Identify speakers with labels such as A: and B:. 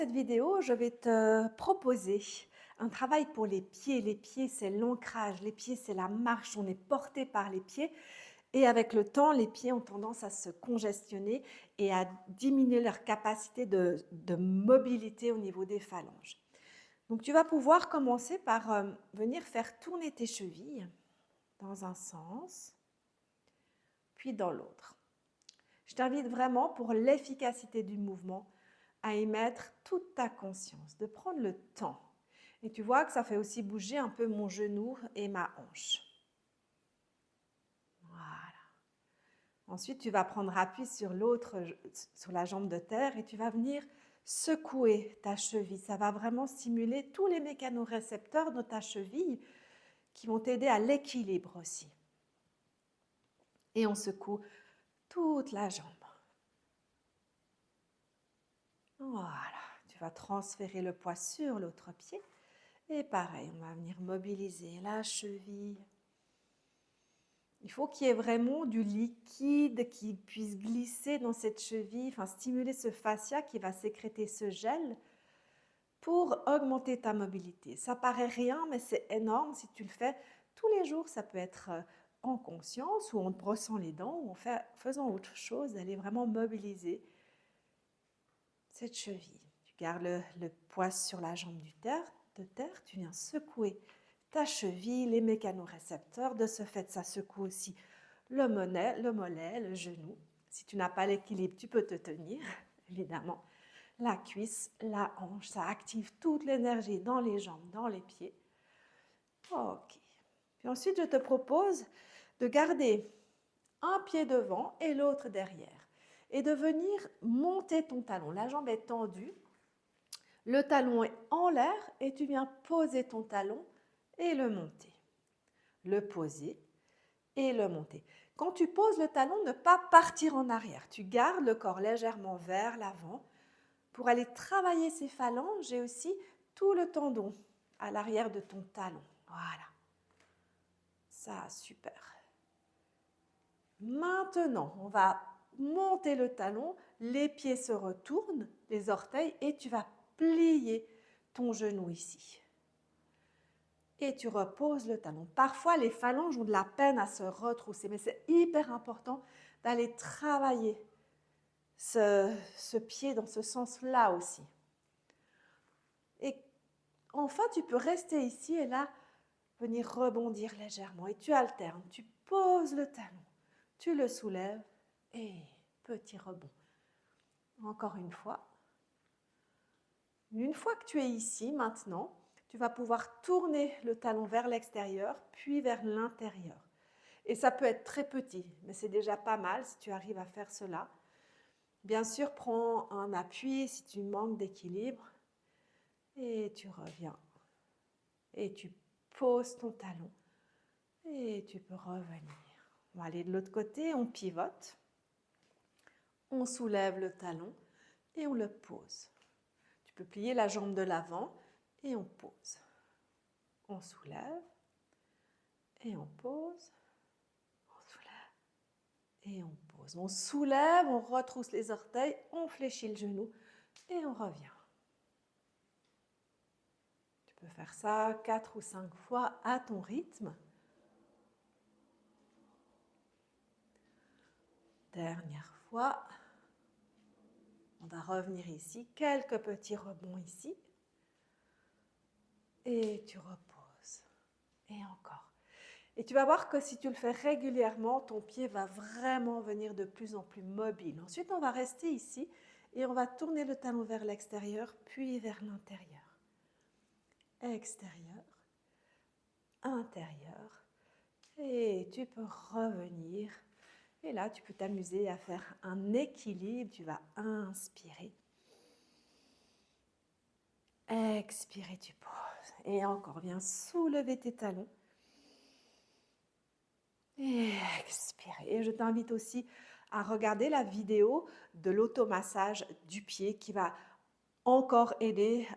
A: Cette vidéo, je vais te proposer un travail pour les pieds. Les pieds, c'est l'ancrage. Les pieds, c'est la marche. On est porté par les pieds. Et avec le temps, les pieds ont tendance à se congestionner et à diminuer leur capacité de mobilité au niveau des phalanges. Donc, tu vas pouvoir commencer par venir faire tourner tes chevilles dans un sens, puis dans l'autre. Je t'invite vraiment, pour l'efficacité du mouvement, à y mettre toute ta conscience, de prendre le temps. Et tu vois que ça fait aussi bouger un peu mon genou et ma hanche. Voilà. Ensuite, tu vas prendre appui sur sur la jambe de terre et tu vas venir secouer ta cheville. Ça va vraiment stimuler tous les mécanorécepteurs de ta cheville qui vont t'aider à l'équilibre aussi. Et on secoue toute la jambe. Voilà. Tu vas transférer le poids sur l'autre pied. Et pareil, on va venir mobiliser la cheville. Il faut qu'il y ait vraiment du liquide qui puisse glisser dans cette cheville, enfin stimuler ce fascia qui va sécréter ce gel pour augmenter ta mobilité. Ça paraît rien, mais c'est énorme si tu le fais tous les jours. Ça peut être en conscience ou en te brossant les dents ou en faisant autre chose, d'aller vraiment mobiliser cette cheville. Tu gardes le poids sur la jambe de terre, tu viens secouer ta cheville, les mécanorécepteurs. De ce fait, ça secoue aussi le mollet, le genou. Si tu n'as pas l'équilibre, tu peux te tenir, évidemment. La cuisse, la hanche, ça active toute l'énergie dans les jambes, dans les pieds. Ok. Puis ensuite, je te propose de garder un pied devant et l'autre derrière et de venir monter ton talon. La jambe est tendue, le talon est en l'air et tu viens poser ton talon et le monter. Le poser et le monter. Quand tu poses le talon, ne pas partir en arrière. Tu gardes le corps légèrement vers l'avant pour aller travailler ces phalanges et aussi tout le tendon à l'arrière de ton talon. Voilà. Ça, super. Maintenant, on va monter le talon, les pieds se retournent, les orteils, et tu vas plier ton genou ici. Et tu reposes le talon. Parfois, les phalanges ont de la peine à se retrousser, mais c'est hyper important d'aller travailler ce pied dans ce sens-là aussi. Et enfin, tu peux rester ici et là, venir rebondir légèrement. Et tu alternes, tu poses le talon, tu le soulèves et petit rebond. Encore une fois. Une fois que tu es ici, maintenant, tu vas pouvoir tourner le talon vers l'extérieur, puis vers l'intérieur. Et ça peut être très petit, mais c'est déjà pas mal si tu arrives à faire cela. Bien sûr, prends un appui si tu manques d'équilibre. Et tu reviens. Et tu poses ton talon. Et tu peux revenir. On va aller de l'autre côté, on pivote. On soulève le talon et on le pose. Tu peux plier la jambe de l'avant et on pose. On soulève et on pose. On soulève et on pose. On soulève, on retrousse les orteils, on fléchit le genou et on revient. Tu peux faire ça 4 ou 5 fois à ton rythme. Dernière fois. On va revenir ici, quelques petits rebonds ici. Et tu reposes. Et encore. Et tu vas voir que si tu le fais régulièrement, ton pied va vraiment venir de plus en plus mobile. Ensuite, on va rester ici et on va tourner le talon vers l'extérieur, puis vers l'intérieur. Extérieur, intérieur. Et tu peux revenir. Et là, tu peux t'amuser à faire un équilibre. Tu vas inspirer. Expirer, tu poses. Et encore, viens soulever tes talons. Et expirer. Et je t'invite aussi à regarder la vidéo de l'automassage du pied qui va encore aider